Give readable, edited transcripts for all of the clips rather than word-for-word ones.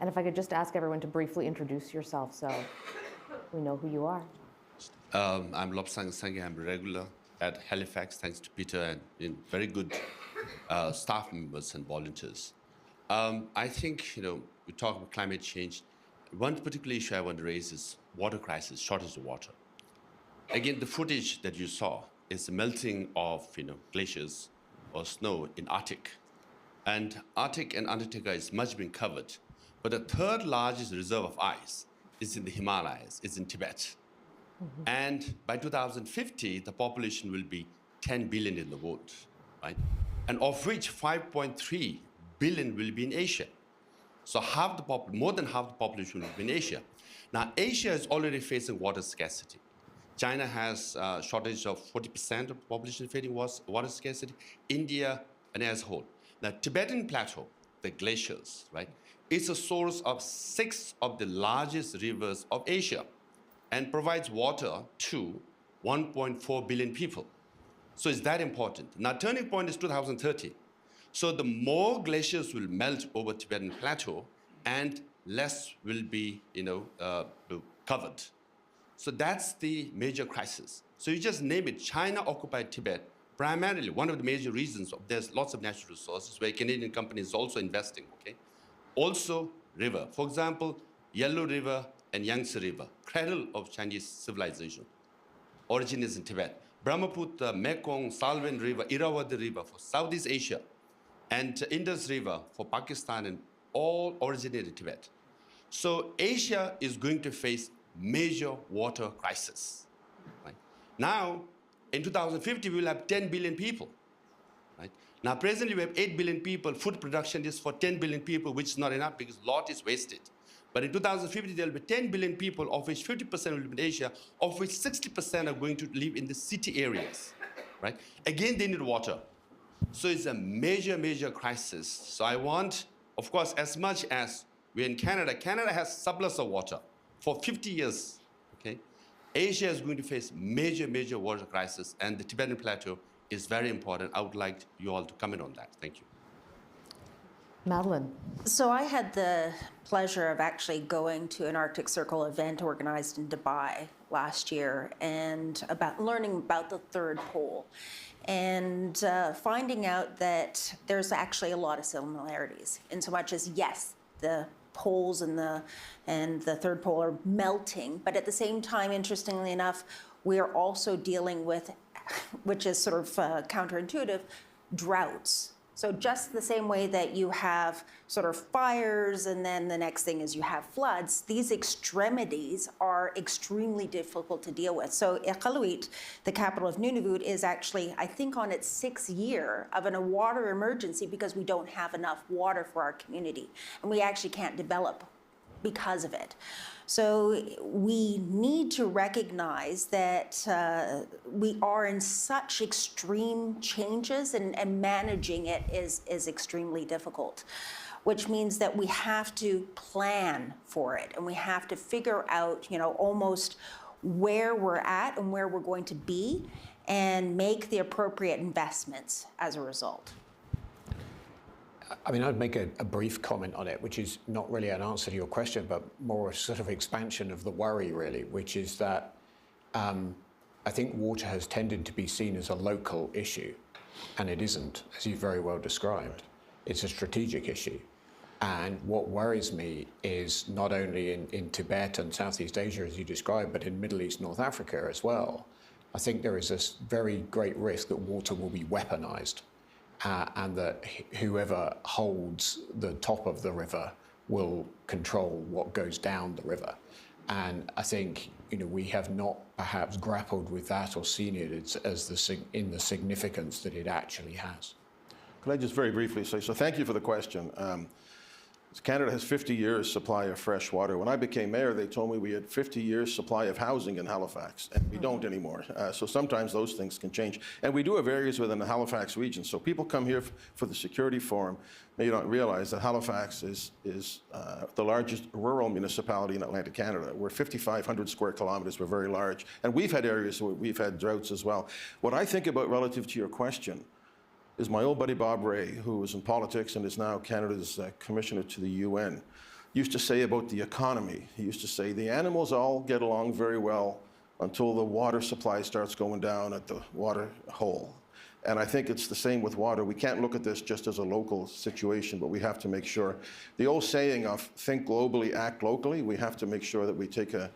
And if I could just ask everyone to briefly introduce yourself so we know who you are. I'm Lobsang Sangye. I'm a regular at Halifax, thanks to Peter and very good staff members and volunteers. I think, we talk about climate change. One particular issue I want to raise is water crisis, shortage of water. Again, the footage that you saw is the melting of, glaciers or snow in Arctic. And Arctic and Antarctica is much being covered. But the third largest reserve of ice is in the Himalayas, is in Tibet. Mm-hmm. And by 2050, the population will be 10 billion in the world, right? And of which 5.3 billion will be in Asia. So more than half the population will be in Asia. Now, Asia is already facing water scarcity. China has a shortage of 40% of the population facing water scarcity. India, and as a whole. Now, Tibetan plateau, the glaciers, right, is a source of 6 of the largest rivers of Asia and provides water to 1.4 billion people. So it's that important. Now, turning point is 2030. So the more glaciers will melt over Tibetan plateau and less will be, covered. So that's the major crisis. So you just name it, China occupied Tibet. Primarily, one of the major reasons, there's lots of natural resources where Canadian companies are also investing, okay? Also, river. For example, Yellow River and Yangtze River, cradle of Chinese civilization. Origin is in Tibet. Brahmaputra, Mekong, Salween River, Irrawaddy River for Southeast Asia, and Indus River for Pakistan, and all originated in Tibet. So Asia is going to face major water crisis, right? Now, in 2050, we will have 10 billion people, right? Now, presently, we have 8 billion people. Food production is for 10 billion people, which is not enough because a lot is wasted. But in 2050, there will be 10 billion people, of which 50% will live in Asia, of which 60% are going to live in the city areas, right? Again, they need water. So it's a major, major crisis. So I want, of course, as much as we're in Canada, Canada has surplus of water for 50 years, okay? Asia is going to face major, major water crisis, and the Tibetan Plateau is very important. I would like you all to comment on that. Thank you. Madeline. So I had the pleasure of actually going to an Arctic Circle event organized in Dubai last year and learning about the third pole and finding out that there's actually a lot of similarities in so much as, yes, the poles and the third pole are melting, but at the same time, interestingly enough, we are also dealing with, which is sort of counterintuitive, droughts. So just the same way that you have sort of fires and then the next thing is you have floods, these extremities are extremely difficult to deal with. So Iqaluit, the capital of Nunavut, is actually, I think, on its 6th year of a water emergency because we don't have enough water for our community. And we actually can't develop because of it. So we need to recognize that we are in such extreme changes and managing it is extremely difficult, which means that we have to plan for it and we have to figure out, almost where we're at and where we're going to be and make the appropriate investments as a result. I mean, I'd make a brief comment on it, which is not really an answer to your question, but more a sort of expansion of the worry, really, which is that I think water has tended to be seen as a local issue, and it isn't, as you very well described. It's a strategic issue. And what worries me is not only in Tibet and Southeast Asia, as you described, but in Middle East, North Africa as well. I think there is this very great risk that water will be weaponized. And that whoever holds the top of the river will control what goes down the river. And I think we have not perhaps grappled with that or seen it in the significance that it actually has. Could I just very briefly say, so thank you for the question. Canada has 50 years supply of fresh water. When I became mayor, they told me we had 50 years supply of housing in Halifax, and we don't anymore. So sometimes those things can change. And we do have areas within the Halifax region. So people come here for the security forum. They don't realize that Halifax is the largest rural municipality in Atlantic Canada. We're 5,500 square kilometers. We're very large. And we've had areas where we've had droughts as well. What I think about relative to your question is my old buddy Bob Rae, who was in politics and is now Canada's commissioner to the UN. used to say about the economy. He used to say the animals all get along very well until the water supply starts going down at the water hole. And I think it's the same with water. We can't look at this just as a local situation, but we have to make sure. The old saying of think globally, act locally, we have to make sure that we take a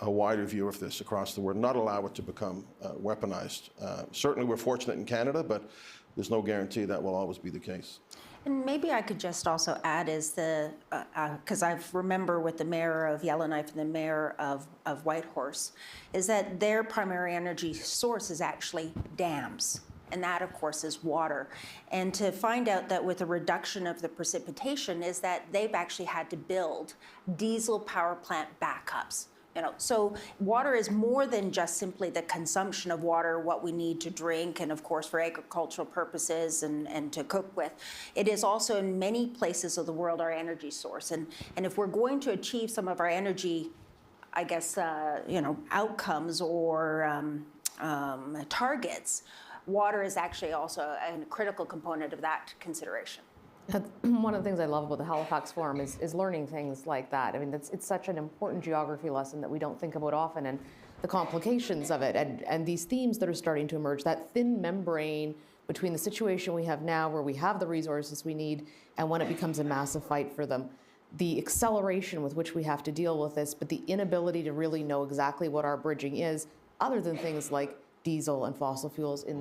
wider view of this across the world, not allow it to become weaponized. Certainly we're fortunate in Canada, but there's no guarantee that will always be the case. And maybe I could just also add is because I remember with the mayor of Yellowknife and the mayor of Whitehorse, is that their primary energy source is actually dams. And that, of course, is water. And to find out that with a reduction of the precipitation is that they've actually had to build diesel power plant backups. So water is more than just simply the consumption of water, what we need to drink, and of course for agricultural purposes and to cook with. It is also in many places of the world our energy source. And if we're going to achieve some of our energy, I guess, outcomes or targets, water is actually also a critical component of that consideration. One of the things I love about the Halifax Forum is learning things like that. I mean, it's such an important geography lesson that we don't think about often, and the complications of it, and these themes that are starting to emerge, that thin membrane between the situation we have now, where we have the resources we need, and when it becomes a massive fight for them. The acceleration with which we have to deal with this, but the inability to really know exactly what our bridging is, other than things like diesel and fossil fuels in